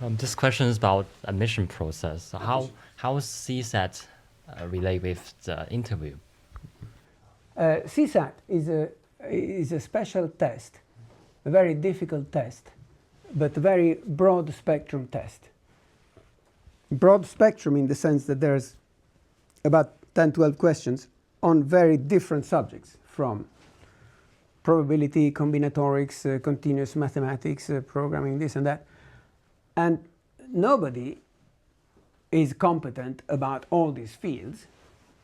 This question is about admission process. How is CSAT relate with the interview? CSAT is a special test, a very difficult test, but a very broad spectrum test. Broad spectrum in the sense that there's about 10, 12 questions on very different subjects, from probability, combinatorics, continuous mathematics, programming, this and that. And nobody is competent about all these fields,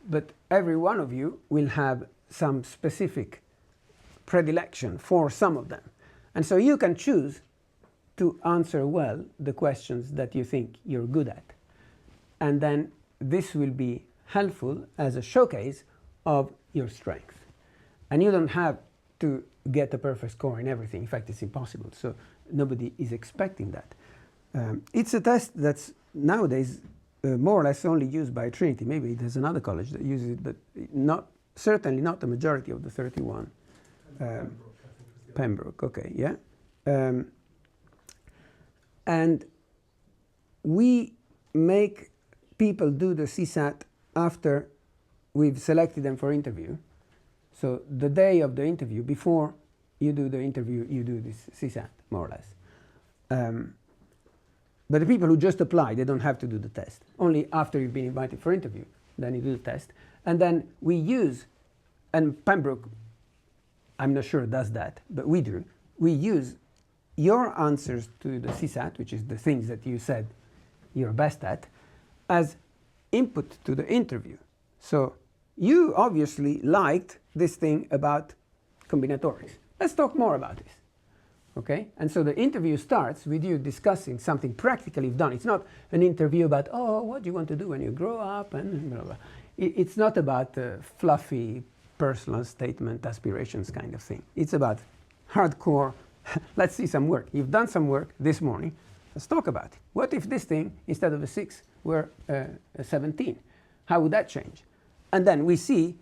but every one of you will have some specific predilection for some of them. And so you can choose to answer well the questions that you think you're good at. And then this will be helpful as a showcase of your strength. And you don't have to get a perfect score in everything. In fact, it's impossible. So nobody is expecting that. It's a test that's nowadays more or less only used by Trinity. Maybe there's another college that uses it, but certainly not the majority of the 31. Pembroke, okay, yeah. And we make people do the CSAT after we've selected them for interview. So the day of the interview, before you do the interview, you do this CSAT, more or less. But the people who just apply, they don't have to do the test. Only after you've been invited for interview, then you do the test. And then we use, and Pembroke, I'm not sure does that, but we do. We use your answers to the CSAT, which is the things that you said you're best at, as input to the interview. So you obviously liked this thing about combinatorics. Let's talk more about this. Okay? And so the interview starts with you discussing something practical you've done. It's not an interview about, oh, what do you want to do when you grow up, and blah, blah. It's not about fluffy personal statement aspirations kind of thing. It's about hardcore, let's see some work. You've done some work this morning. Let's talk about it. What if this thing, instead of a 6, were a 17? How would that change? And then we see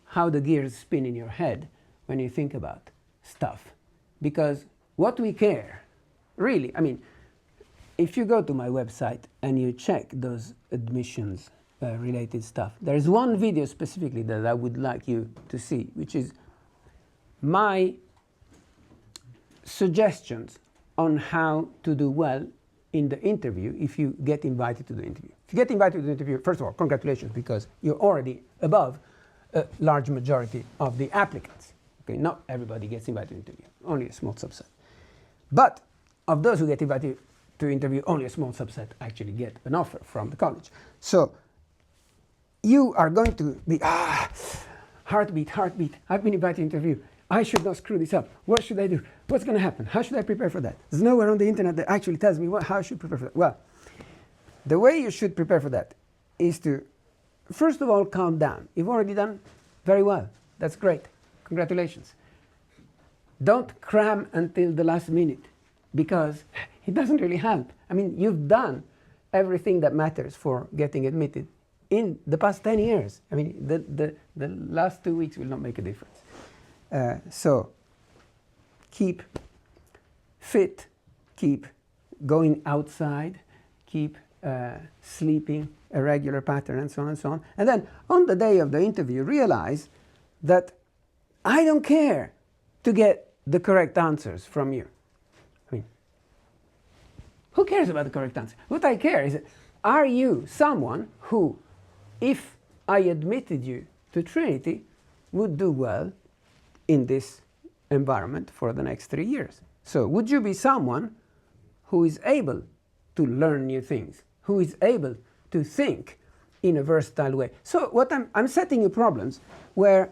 how the gears spin in your head when you think about stuff. Because what we care, really, I mean, if you go to my website and you check those admissions related stuff, there's one video specifically that I would like you to see, which is my suggestions on how to do well in the interview if you get invited to the interview. If you get invited to the interview, first of all, congratulations, because you're already above a large majority of the applicants. Okay, not everybody gets invited to interview, only a small subset. But of those who get invited to interview, only a small subset actually get an offer from the college. So you are going to be, heartbeat, I've been invited to interview. I should not screw this up. What should I do? What's going to happen? How should I prepare for that? There's nowhere on the internet that actually tells me how I should prepare for that. Well, the way you should prepare for that is to, first of all, calm down. You've already done very well. That's great. Congratulations. Don't cram until the last minute, because it doesn't really help. I mean, you've done everything that matters for getting admitted in the past 10 years. I mean, the last 2 weeks will not make a difference. So keep fit, keep going outside, keep sleeping a regular pattern, and so on and so on. And then on the day of the interview, realize that I don't care to get the correct answers from you. I mean, who cares about the correct answer? What I care is, are you someone who, if I admitted you to Trinity, would do well in this environment for the next 3 years? So would you be someone who is able to learn new things, who is able to think in a versatile way? So what I'm setting you problems where,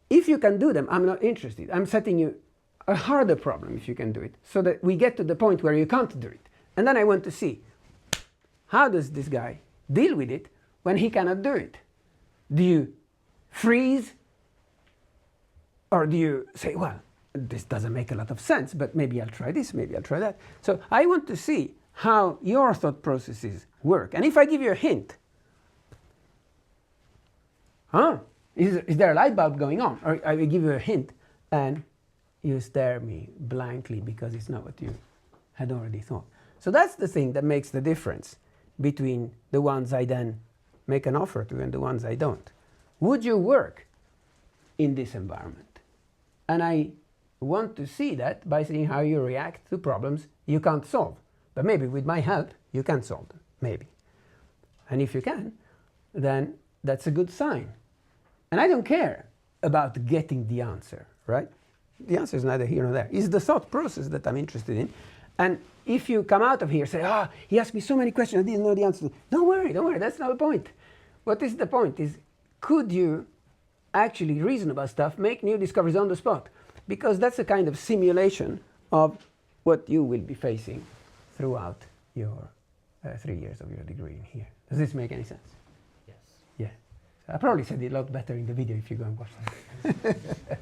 if you can do them, I'm not interested. I'm setting you a harder problem if you can do it, so that we get to the point where you can't do it. And then I want to see, how does this guy deal with it when he cannot do it? Do you freeze? Or do you say, well, this doesn't make a lot of sense, but maybe I'll try this, maybe I'll try that. So I want to see how your thought processes work. And if I give you a hint, is there a light bulb going on? Or I will give you a hint and you stare me blankly because it's not what you had already thought. So that's the thing that makes the difference between the ones I then make an offer to and the ones I don't. Would you work in this environment? And I want to see that by seeing how you react to problems you can't solve. But maybe with my help, you can solve them, maybe. And if you can, then that's a good sign. And I don't care about getting the answer, right? The answer is neither here nor there. It's the thought process that I'm interested in. And if you come out of here say, he asked me so many questions I didn't know the answer to. Don't worry, that's not the point. What is the point is, could you actually reason about stuff, make new discoveries on the spot? Because that's a kind of simulation of what you will be facing throughout your 3 years of your degree in here. Does this make any sense? Yes. Yeah. I probably said it a lot better in the video if you go and watch that.